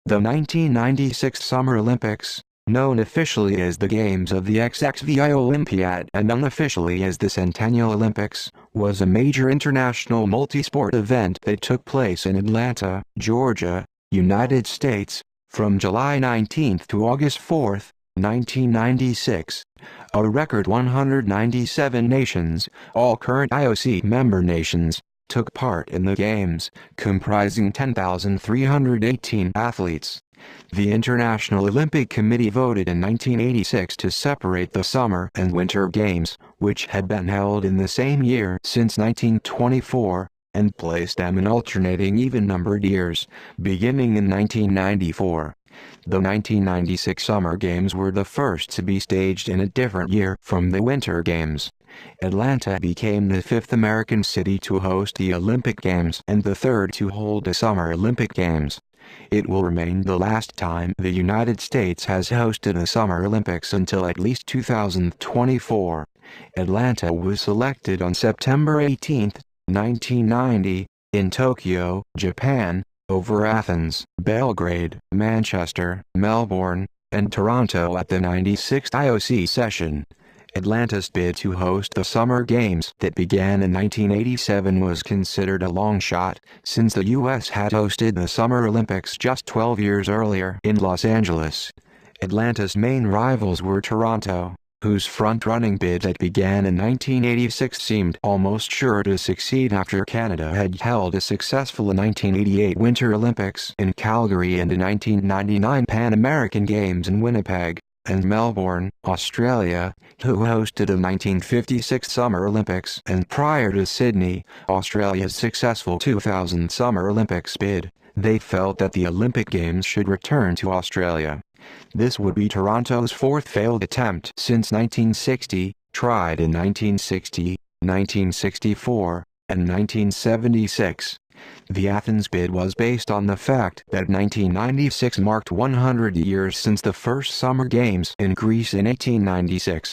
The 1996 Summer Olympics, known officially as the Games of the XXVI Olympiad and unofficially as the Centennial Olympics, was a major international multi-sport event that took place in Atlanta, Georgia, United States, from July 19 to August 4, 1996. A record 197 nations, all current IOC member nations, took part in the Games, comprising 10,318 athletes. The International Olympic Committee voted in 1986 to separate the Summer and Winter Games, which had been held in the same year since 1924, and placed them in alternating even-numbered years, beginning in 1994. The 1996 Summer Games were the first to be staged in a different year from the Winter Games. Atlanta became the fifth American city to host the Olympic Games and the third to hold the Summer Olympic Games. It will remain the last time the United States has hosted a Summer Olympics until at least 2024. Atlanta was selected on September 18, 1990, in Tokyo, Japan, over Athens, Belgrade, Manchester, Melbourne, and Toronto at the 96th IOC session. Atlanta's bid to host the Summer Games that began in 1987 was considered a long shot, since the U.S. had hosted the Summer Olympics just 12 years earlier in Los Angeles. Atlanta's main rivals were Toronto, whose front-running bid that began in 1986 seemed almost sure to succeed after Canada had held a successful 1988 Winter Olympics in Calgary and the 1999 Pan American Games in Winnipeg, and Melbourne, Australia, who hosted the 1956 Summer Olympics, and prior to Sydney, Australia's successful 2000 Summer Olympics bid. They felt that the Olympic Games should return to Australia. This would be Toronto's fourth failed attempt since 1960, tried in 1960, 1964, and 1976. The Athens bid was based on the fact that 1996 marked 100 years since the first Summer Games in Greece in 1896.